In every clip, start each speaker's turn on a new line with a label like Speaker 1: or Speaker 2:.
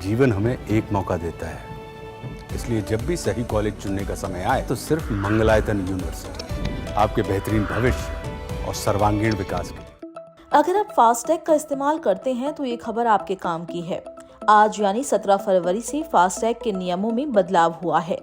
Speaker 1: जीवन हमें एक मौका देता है, इसलिए जब भी सही कॉलेज चुनने का समय आए तो सिर्फ मंगलायतन यूनिवर्सिटी आपके बेहतरीन भविष्य और सर्वांगीण विकास के लिए।
Speaker 2: अगर आप फास्टैग का इस्तेमाल करते हैं तो ये खबर आपके काम की है। आज यानी 17 फरवरी से फास्टैग के नियमों में बदलाव हुआ है।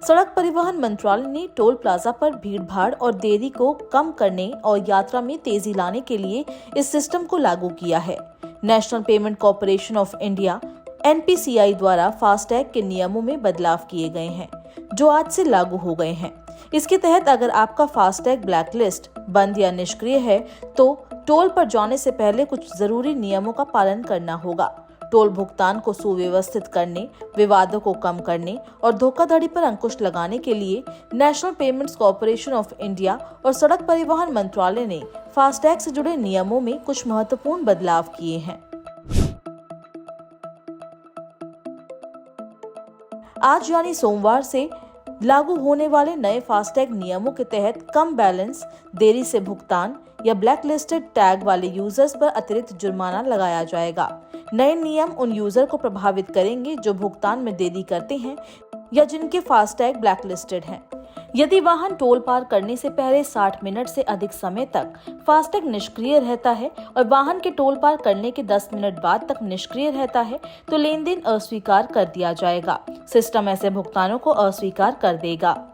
Speaker 2: सड़क परिवहन मंत्रालय ने टोल प्लाजा पर भीड़भाड़ और देरी को कम करने और यात्रा में तेजी लाने के लिए इस सिस्टम को लागू किया है। National payment corporation of India NPCI द्वारा फास्टैग के नियमों में बदलाव किए गए हैं, जो आज से लागू हो गए हैं। इसके तहत अगर आपका फास्टैग ब्लैकलिस्ट बंद या निष्क्रिय है तो टोल पर जाने से पहले कुछ जरूरी नियमों का पालन करना होगा। टोल भुगतान को सुव्यवस्थित करने, विवादों को कम करने और धोखाधड़ी पर अंकुश लगाने के लिए national payments corporation of India और सड़क परिवहन मंत्रालय ने फास्टैग से जुड़े नियमों में कुछ महत्वपूर्ण बदलाव किए हैं। आज यानी सोमवार से लागू होने वाले नए फास्टैग नियमों के तहत कम बैलेंस, देरी से भुगतान या ब्लैकलिस्टेड टैग वाले यूजर्स पर अतिरिक्त जुर्माना लगाया जाएगा। नए नियम उन यूजर को प्रभावित करेंगे जो भुगतान में देरी करते हैं या जिनके फास्टैग ब्लैकलिस्टेड हैं। यदि वाहन टोल पार करने से पहले 60 मिनट से अधिक समय तक फास्टैग निष्क्रिय रहता है और वाहन के टोल पार करने के 10 मिनट बाद तक निष्क्रिय रहता है तो लेन देन अस्वीकार कर दिया जाएगा। सिस्टम ऐसे भुगतानों को अस्वीकार कर देगा।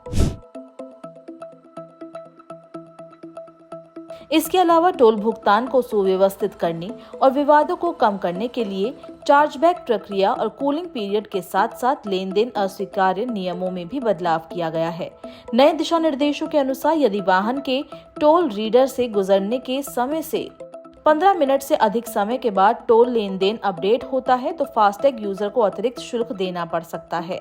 Speaker 2: इसके अलावा टोल भुगतान को सुव्यवस्थित करने और विवादों को कम करने के लिए चार्जबैक प्रक्रिया और कूलिंग पीरियड के साथ साथ लेन देन अस्वीकार्य नियमों में भी बदलाव किया गया है। नए दिशा निर्देशों के अनुसार यदि वाहन के टोल रीडर से गुजरने के समय से 15 मिनट से अधिक समय के बाद टोल लेन देन अपडेट होता है तो फास्टैग यूजर को अतिरिक्त शुल्क देना पड़ सकता है।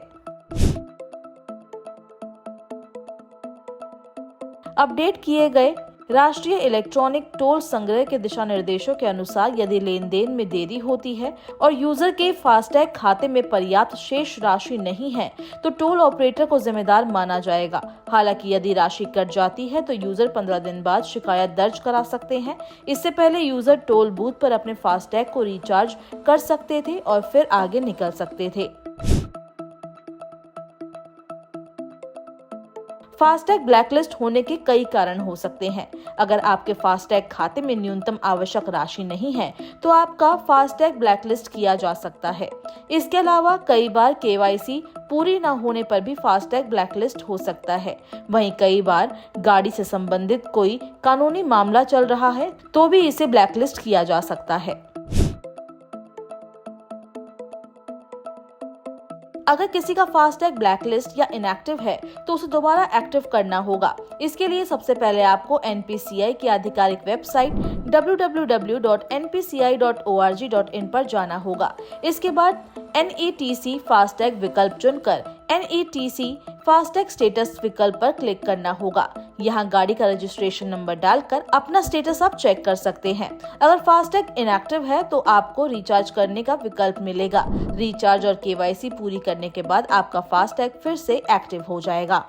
Speaker 2: अपडेट किए गए राष्ट्रीय इलेक्ट्रॉनिक टोल संग्रह के दिशा निर्देशों के अनुसार यदि लेन देन में देरी होती है और यूजर के फास्टैग खाते में पर्याप्त शेष राशि नहीं है तो टोल ऑपरेटर को जिम्मेदार माना जाएगा। हालांकि यदि राशि कट जाती है तो यूजर 15 दिन बाद शिकायत दर्ज करा सकते हैं। इससे पहले यूजर टोल बूथ पर अपने फास्टैग को रिचार्ज कर सकते थे और फिर आगे निकल सकते थे। फास्टैग ब्लैकलिस्ट होने के कई कारण हो सकते हैं। अगर आपके फास्टैग खाते में न्यूनतम आवश्यक राशि नहीं है तो आपका फास्टैग ब्लैकलिस्ट किया जा सकता है। इसके अलावा कई बार KYC पूरी न होने पर भी फास्टैग ब्लैकलिस्ट हो सकता है। वहीं कई बार गाड़ी से संबंधित कोई कानूनी मामला चल रहा है तो भी इसे ब्लैकलिस्ट किया जा सकता है। अगर किसी का फास्टैग ब्लैकलिस्ट या इनएक्टिव है तो उसे दोबारा एक्टिव करना होगा। इसके लिए सबसे पहले आपको NPCI की आधिकारिक वेबसाइट www.npci.org.in पर जाना होगा। इसके बाद NETC फास्टैग विकल्प चुनकर NETC फास्टैग स्टेटस विकल्प पर क्लिक करना होगा। यहाँ गाड़ी का रजिस्ट्रेशन नंबर डालकर अपना स्टेटस आप चेक कर सकते हैं। अगर फास्टैग इनएक्टिव है तो आपको रिचार्ज करने का विकल्प मिलेगा। रिचार्ज और KYC पूरी करने के बाद आपका फास्टैग फिर से एक्टिव हो जाएगा।